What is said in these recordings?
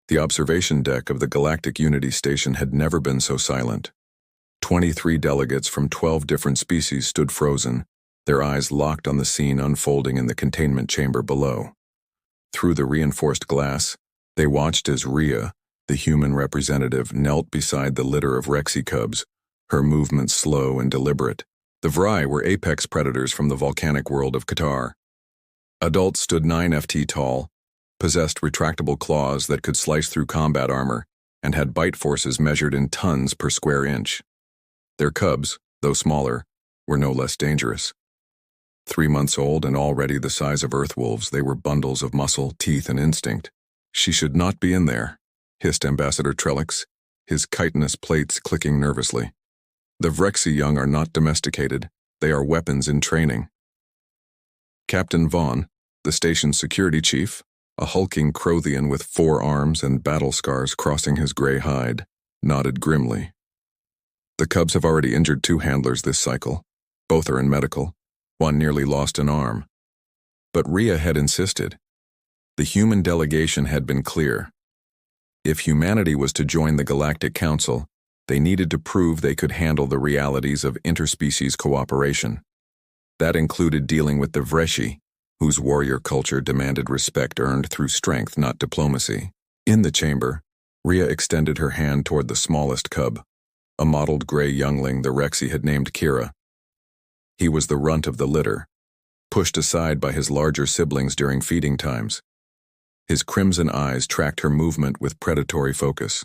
The observation deck of the Galactic Unity Station had never been so silent. 23 delegates from 12 different species stood frozen, their eyes locked on the scene unfolding in the containment chamber below. Through the reinforced glass, they watched as Rhea, the human representative, knelt beside the litter of Rexy cubs, her movements slow and deliberate. The Vrei were apex predators from the volcanic world of Qatar. Adults stood 9 ft tall, possessed retractable claws that could slice through combat armor, and had bite forces measured in tons per square inch. Their cubs, though smaller, were no less dangerous. 3 months old and already the size of earthwolves, they were bundles of muscle, teeth, and instinct. "She should not be in there," hissed Ambassador Trellix, his chitinous plates clicking nervously. "The Vrexy young are not domesticated, they are weapons in training." Captain Vaughn, the station's security chief, a hulking Crothian with 4 arms and battle scars crossing his gray hide, nodded grimly. "The cubs have already injured 2 handlers this cycle. Both are in medical. One nearly lost an arm." But Rhea had insisted. The human delegation had been clear. If humanity was to join the Galactic Council, they needed to prove they could handle the realities of interspecies cooperation. That included dealing with the Vrei, whose warrior culture demanded respect earned through strength, not diplomacy. In the chamber, Rhea extended her hand toward the smallest cub, a mottled gray youngling the Rexy had named Kira. He was the runt of the litter, pushed aside by his larger siblings during feeding times. His crimson eyes tracked her movement with predatory focus.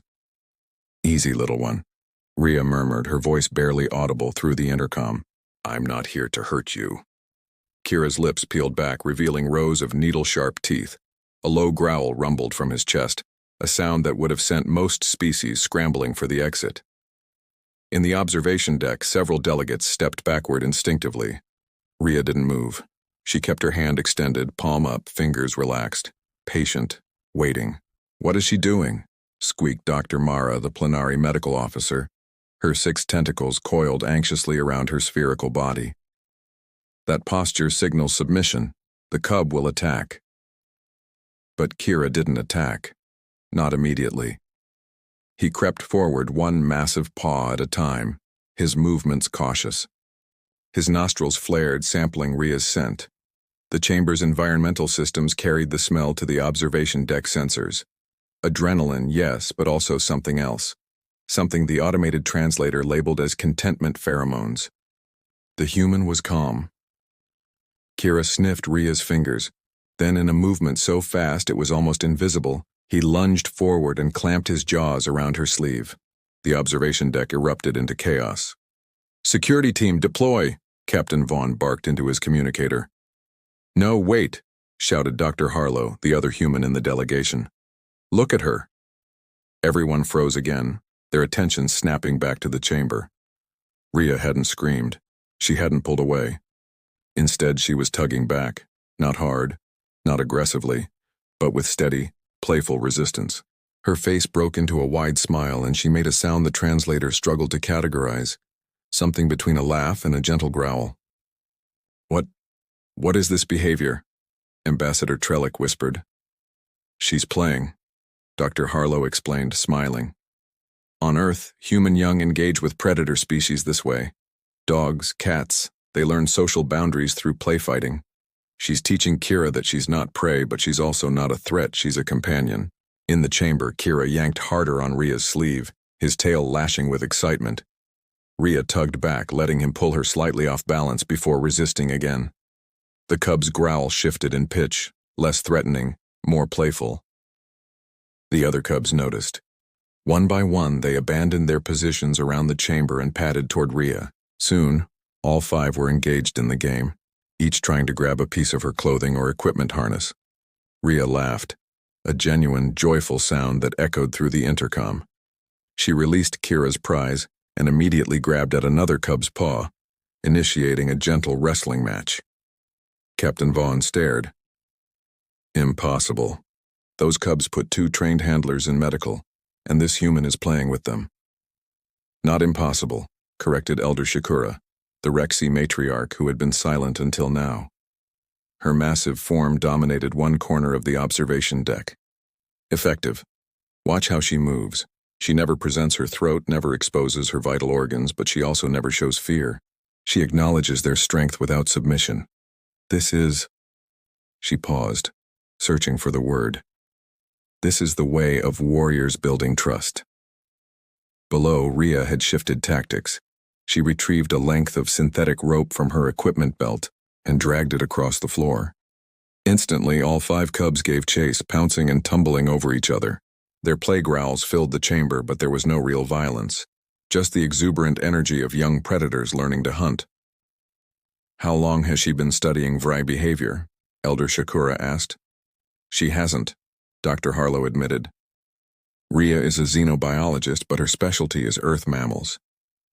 "Easy, little one," Rhea murmured, her voice barely audible through the intercom. "I'm not here to hurt you." Kira's lips peeled back, revealing rows of needle-sharp teeth. A low growl rumbled from his chest, a sound that would have sent most species scrambling for the exit. In the observation deck, several delegates stepped backward instinctively. Rhea didn't move. She kept her hand extended, palm up, fingers relaxed. Patient, waiting. "What is she doing?" squeaked Dr. Mara, the plenary medical officer, her 6 tentacles coiled anxiously around her spherical body. "That posture signals submission. The cub will attack." But Kira didn't attack. Not immediately. He crept forward, one massive paw at a time, his movements cautious. His nostrils flared, sampling Rhea's scent. The chamber's environmental systems carried the smell to the observation deck sensors. Adrenaline, yes, but also something else. Something the automated translator labeled as contentment pheromones. The human was calm. Kira sniffed Rhea's fingers. Then, in a movement so fast it was almost invisible, he lunged forward and clamped his jaws around her sleeve. The observation deck erupted into chaos. "Security team, deploy!" Captain Vaughn barked into his communicator. "No, wait!" shouted Dr. Harlow, the other human in the delegation. "Look at her!" Everyone froze again, their attention snapping back to the chamber. Rhea hadn't screamed. She hadn't pulled away. Instead, she was tugging back, not hard, not aggressively, but with steady, playful resistance. Her face broke into a wide smile, and she made a sound the translator struggled to categorize, something between a laugh and a gentle growl. What is this behavior?" Ambassador Trellix whispered. "She's playing," Dr. Harlow explained, smiling. "On Earth, human young engage with predator species this way. Dogs, cats, they learn social boundaries through playfighting. She's teaching Kira that she's not prey, but she's also not a threat, she's a companion." In the chamber, Kira yanked harder on Rhea's sleeve, his tail lashing with excitement. Rhea tugged back, letting him pull her slightly off balance before resisting again. The cub's growl shifted in pitch, less threatening, more playful. The other cubs noticed. One by one, they abandoned their positions around the chamber and padded toward Rhea. Soon, all 5 were engaged in the game, each trying to grab a piece of her clothing or equipment harness. Rhea laughed, a genuine, joyful sound that echoed through the intercom. She released Kira's prize and immediately grabbed at another cub's paw, initiating a gentle wrestling match. Captain Vaughn stared. "Impossible. Those cubs put 2 trained handlers in medical, and this human is playing with them." "Not impossible," corrected Elder Shakura, the Rexy matriarch who had been silent until now. Her massive form dominated one corner of the observation deck. "Effective. Watch how she moves. She never presents her throat, never exposes her vital organs, but she also never shows fear. She acknowledges their strength without submission. This is... She paused, searching for the word. This is the way of warriors building trust. Below, Rhea had shifted tactics. She retrieved a length of synthetic rope from her equipment belt and dragged it across the floor. Instantly, all 5 cubs gave chase, pouncing and tumbling over each other. Their play growls filled the chamber, but there was no real violence, just the exuberant energy of young predators learning to hunt. How long has she been studying Vrei behavior? Elder Shakura asked. She hasn't, Dr. Harlow admitted. Rhea is a xenobiologist, but her specialty is earth mammals.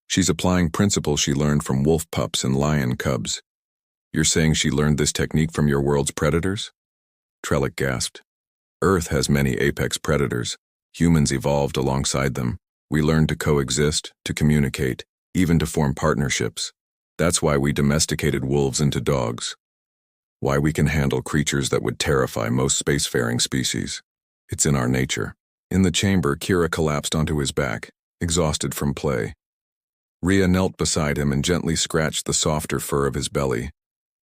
She's applying principles she learned from wolf pups and lion cubs. You're saying she learned this technique from your world's predators? Trellick gasped. Earth has many apex predators. Humans evolved alongside them. We learned to coexist, to communicate, even to form partnerships. That's why we domesticated wolves into dogs. Why we can handle creatures that would terrify most spacefaring species. It's in our nature. In the chamber, Kira collapsed onto his back, exhausted from play. Rhea knelt beside him and gently scratched the softer fur of his belly,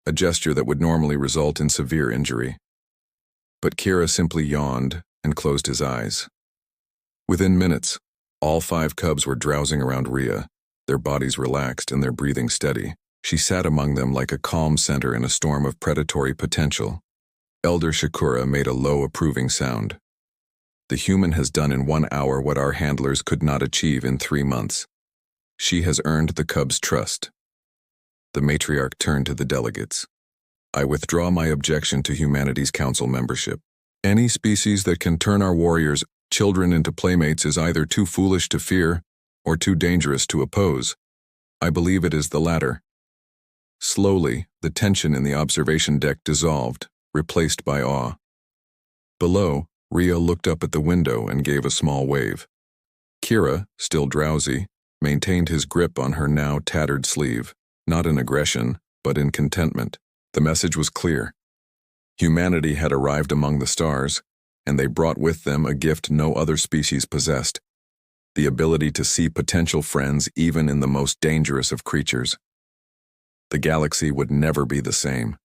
a gesture that would normally result in severe injury. But Kira simply yawned and closed his eyes. Within minutes, all 5 cubs were drowsing around Rhea, their bodies relaxed and their breathing steady. She sat among them like a calm center in a storm of predatory potential. Elder Shakura made a low, approving sound. The human has done in 1 hour what our handlers could not achieve in 3 months. She has earned the cubs' trust. The matriarch turned to the delegates. I withdraw my objection to Humanities Council membership. Any species that can turn our warriors' children into playmates is either too foolish to fear or too dangerous to oppose. I believe it is the latter. Slowly, the tension in the observation deck dissolved, replaced by awe. Below, Rhea looked up at the window and gave a small wave. Kira, still drowsy, maintained his grip on her now tattered sleeve, not in aggression, but in contentment. The message was clear. Humanity had arrived among the stars, and they brought with them a gift no other species possessed: the ability to see potential friends even in the most dangerous of creatures. The galaxy would never be the same.